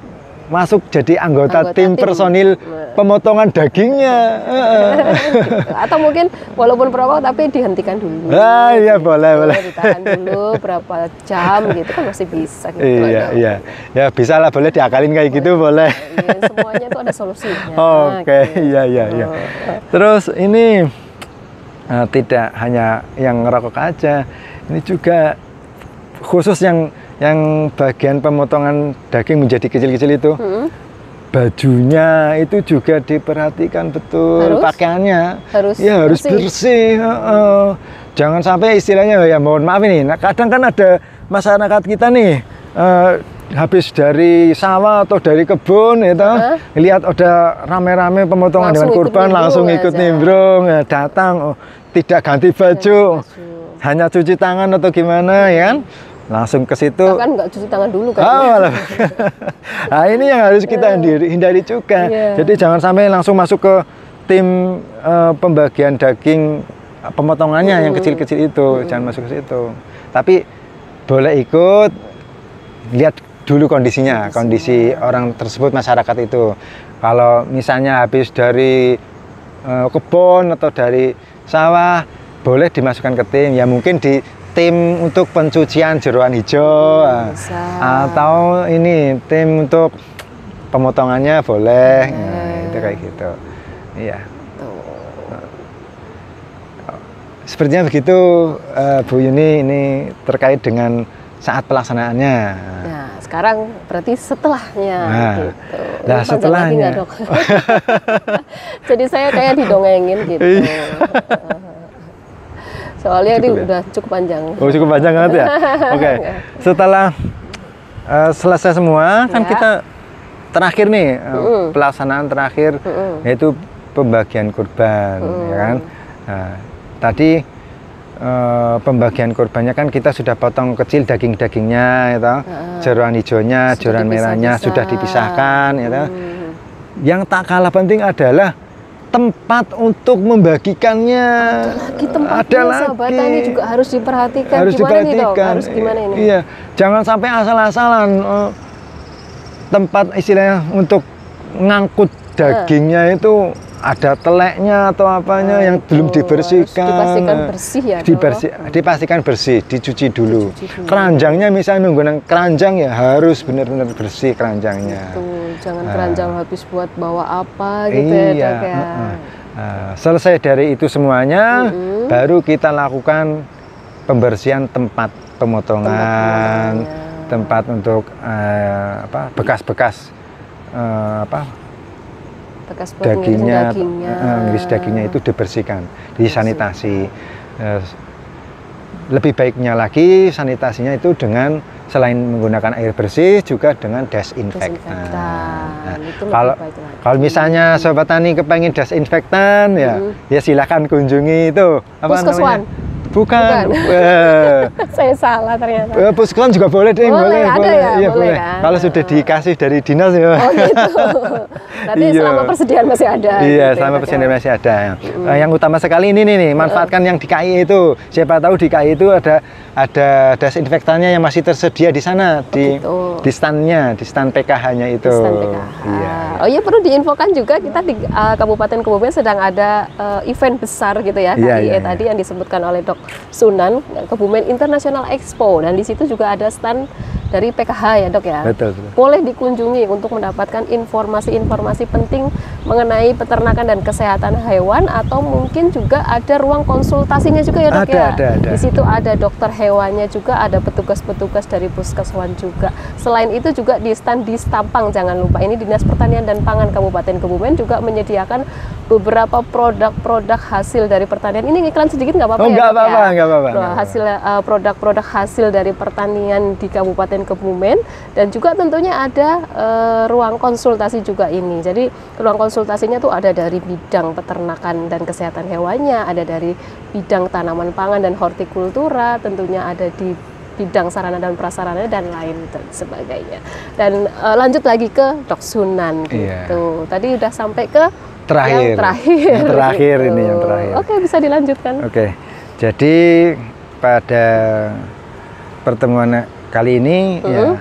masuk jadi anggota tim personil pemotongan dagingnya. Gitu. Atau mungkin walaupun perokok tapi dihentikan dulu. Iya boleh. Ditahan dulu berapa jam gitu kan masih bisa. Gitu, iya. Ya bisa lah, boleh diakalin kayak gitu boleh. Iya, semuanya itu ada solusinya. Oke, gitu. iya. Terus ini tidak hanya yang ngerokok aja, ini juga khusus yang bagian pemotongan daging menjadi kecil-kecil itu. Bajunya itu juga diperhatikan betul, pakaiannya harus bersih. Jangan sampai istilahnya, ya mohon maaf ini, kadang kan ada masyarakat kita nih habis dari sawah atau dari kebun itu lihat ada rame-rame pemotongan dengan kurban langsung ikut nimbrung, datang tidak ganti baju, hanya cuci tangan atau gimana ya kan, langsung ke situ. Kan nggak cuci tangan dulu kan? Nah ini yang harus kita hindari juga. Jadi jangan sampai langsung masuk ke tim pembagian daging pemotongannya yang kecil-kecil itu, jangan masuk ke situ. Tapi boleh ikut, lihat dulu kondisi orang tersebut, masyarakat itu. Kalau misalnya habis dari kebun atau dari sawah, boleh dimasukkan ke tim. Ya mungkin di tim untuk pencucian jeroan hijau, atau ini tim untuk pemotongannya boleh. Itu kayak gitu. Iya. Sepertinya begitu, Bu Yuni, ini terkait dengan saat pelaksanaannya. Nah, sekarang berarti setelahnya. Gitu. Nah, setelahnya. Dok? Jadi saya kayak didongengin gitu. Soalnya ini udah cukup panjang. Oh, cukup panjang banget ya? Oke. Setelah selesai semua, kan kita terakhir nih, pelaksanaan terakhir, yaitu pembagian kurban, ya kan? Nah, tadi pembagian kurbannya kan kita sudah potong kecil daging-dagingnya, ya, jeroan hijaunya, jeroan merahnya sudah dipisahkan, ya. Yang tak kalah penting adalah tempat untuk membagikannya. Ada lagi, sahabat, ini juga harus diperhatikan. Harus gimana ini? Iya, jangan sampai asal-asalan tempat istilahnya untuk ngangkut dagingnya itu ada teleknya atau apanya yang belum dibersihkan. Dipastikan bersih ya. Dipastikan bersih, dicuci dulu. Keranjangnya misalnya menggunakan keranjang ya harus benar-benar bersih keranjangnya. Jangan keranjang habis buat bawa apa gitu ya, Dok ya. Selesai dari itu semuanya, baru kita lakukan pembersihan tempat pemotongan, tempat untuk bekas-bekas dagingnya itu dibersihkan, disanitasi. Lebih baiknya lagi sanitasinya itu dengan selain menggunakan air bersih juga dengan desinfektan. Kalau misalnya sobat tani kepengen desinfektan ya silakan kunjungi itu Puskeswan. Bukan. Saya salah ternyata. Puskeswan juga boleh deh, boleh. Ya, boleh. Kan? Kalau sudah dikasih dari dinas ya. Oh gitu. Berarti selama persediaan masih ada. Iya, gitu, selama persediaan masih ada. Yang utama sekali ini nih, manfaatkan yang di KI itu. Siapa tahu di KI itu ada desinfektannya yang masih tersedia di sana, di standnya, di stand PKH-nya itu. Stand PKH. Iya. Oh iya, perlu diinfokan juga kita di Kabupaten Kebumen sedang ada event besar gitu ya, KIE tadi yang disebutkan oleh Dok Sunan, Kebumen International Expo, dan di situ juga ada stand dari PKH ya, Dok ya. Betul. Boleh dikunjungi untuk mendapatkan informasi-informasi penting mengenai peternakan dan kesehatan hewan, atau mungkin juga ada ruang konsultasinya juga ya, Dok ya. Ada. Di situ ada dokter hewannya juga, ada petugas-petugas dari Puskeswan juga. Selain itu juga di stand di Stampang, jangan lupa, ini Dinas Pertanian dan Pangan Kabupaten Kebumen juga menyediakan beberapa produk-produk hasil dari pertanian. Ini iklan sedikit nggak apa-apa? Nggak apa-apa. Hasil produk-produk hasil dari pertanian di Kabupaten Kebumen, dan juga tentunya ada ruang konsultasi juga ini. Jadi ruang konsultasinya tuh ada dari bidang peternakan dan kesehatan hewannya, ada dari bidang tanaman pangan dan hortikultura, tentunya ada di bidang sarana dan prasarana dan lain sebagainya. Dan lanjut lagi ke Dok Sunan gitu. Tadi udah sampai ke yang terakhir gitu. Ini yang terakhir. Oke, bisa dilanjutkan. Oke. Jadi pada pertemuan kali ini ya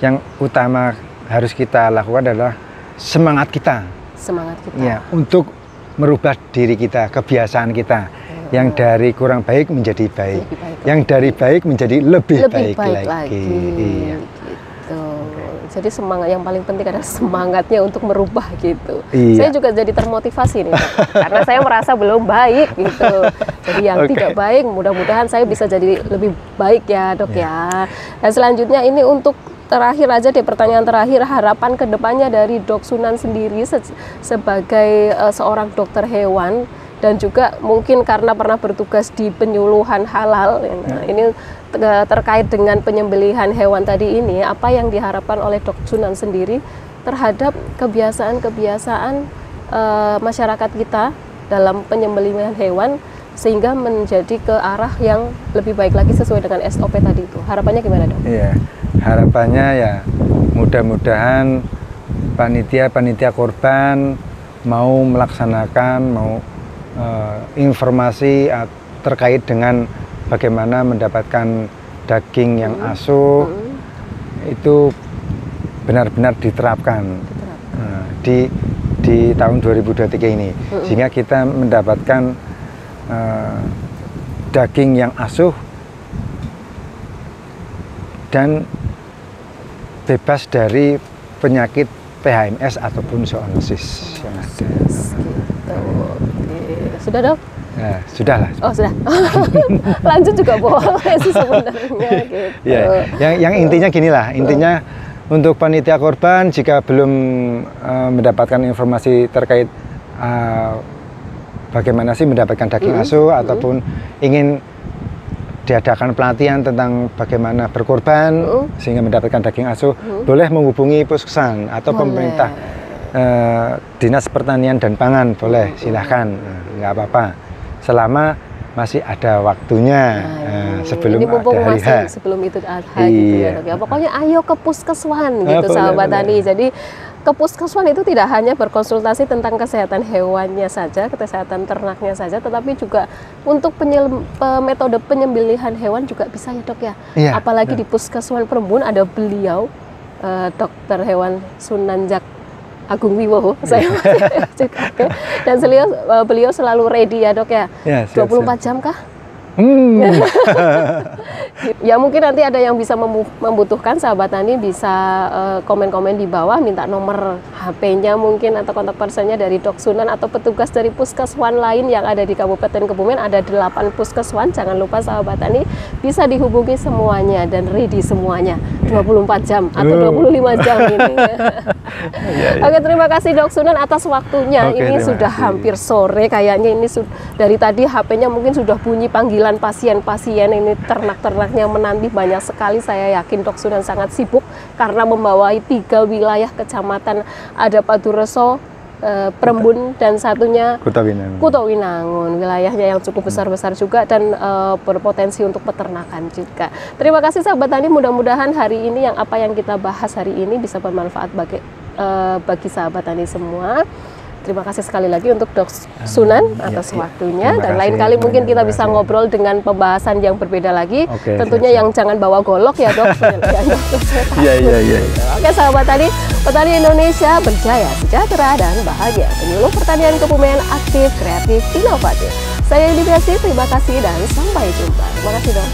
yang utama harus kita lakukan adalah semangat kita. Semangat kita. Ya, untuk merubah diri kita, kebiasaan kita. Yang dari kurang baik menjadi baik. Yang dari baik menjadi lebih baik lagi. Iya. Gitu. Jadi semangat yang paling penting adalah semangatnya untuk merubah gitu. Iya. Saya juga jadi termotivasi nih, Dok. Karena saya merasa belum baik gitu. Jadi yang tidak baik, mudah-mudahan saya bisa jadi lebih baik ya, Dok ya. Dan selanjutnya ini untuk terakhir aja deh, pertanyaan terakhir, harapan kedepannya dari Dok Sunan sendiri sebagai seorang dokter hewan, dan juga mungkin karena pernah bertugas di penyuluhan halal, ini terkait dengan penyembelihan hewan tadi ini, apa yang diharapkan oleh Dok Sunan sendiri terhadap kebiasaan-kebiasaan masyarakat kita dalam penyembelihan hewan, sehingga menjadi ke arah yang lebih baik lagi sesuai dengan SOP tadi itu. Harapannya gimana, Dok? Iya, harapannya ya mudah-mudahan panitia korban mau melaksanakan, informasi terkait dengan bagaimana mendapatkan daging yang asuh itu benar-benar diterapkan di tahun 2023 ini, sehingga kita mendapatkan daging yang asuh dan bebas dari penyakit PHMS ataupun zoonosis yang ada. Sudah, Dok? Ya, sudah lah. Oh, sudah. Lanjut juga boleh sih sebenarnya gitu. Ya, yang intinya gini lah, intinya untuk panitia korban jika belum mendapatkan informasi terkait bagaimana sih mendapatkan daging asuh ataupun ingin diadakan pelatihan tentang bagaimana berkorban sehingga mendapatkan daging asuh, boleh menghubungi Puskesan atau pemerintah Dinas Pertanian dan Pangan, boleh, silahkan, nggak apa-apa selama masih ada waktunya sebelum ini mumpung ada hari masih H. sebelum itu ada gitu ya, Dok ya. Pokoknya ayo ke Puskeswan gitu, sahabat tani. Jadi ke Puskeswan itu tidak hanya berkonsultasi tentang kesehatan hewannya saja, kesehatan ternaknya saja, tetapi juga untuk metode penyembelihan hewan juga bisa ya, Dok ya. Apalagi di Puskeswan Perembun ada beliau dokter hewan Sunanjak Agung Wiwowo, saya juga, dan beliau selalu ready ya, Dok ya. 24 jam kah? Ya mungkin nanti ada yang bisa membutuhkan, sahabat tani bisa komen-komen di bawah, minta nomor HP-nya mungkin atau kontak personnya dari Dok Sunan atau petugas dari Puskeswan lain yang ada di Kabupaten Kebumen. Ada 8 Puskeswan, jangan lupa sahabat tani bisa dihubungi semuanya dan ready semuanya 24 jam atau 25 jam ini. Oke, terima kasih Dok Sunan atas waktunya. Ini sudah hampir sore kayaknya, ini dari tadi HP-nya mungkin sudah bunyi panggilan pasien-pasien, ini ternak-ternaknya menanti banyak sekali. Saya yakin Dok Sunan sangat sibuk karena membawai 3 wilayah kecamatan, ada Padureso, Perembun, dan satunya Kuto Winangun, wilayahnya yang cukup besar-besar juga dan berpotensi untuk peternakan juga. Terima kasih sahabat tani, mudah-mudahan hari ini apa yang kita bahas hari ini bisa bermanfaat bagi sahabat tani semua. Terima kasih sekali lagi untuk Dok Sunan atas waktunya, dan lain kali mungkin kita bisa ngobrol dengan pembahasan yang berbeda lagi. Tentunya yang jangan bawa golok ya, Dok. Iya. Oke sahabat tani, petani Indonesia berjaya, sejahtera, dan bahagia. Penyuluh pertanian Kebumen aktif, kreatif, inovatif. Saya Yudi Biasi, terima kasih dan sampai jumpa. Terima kasih, Dok.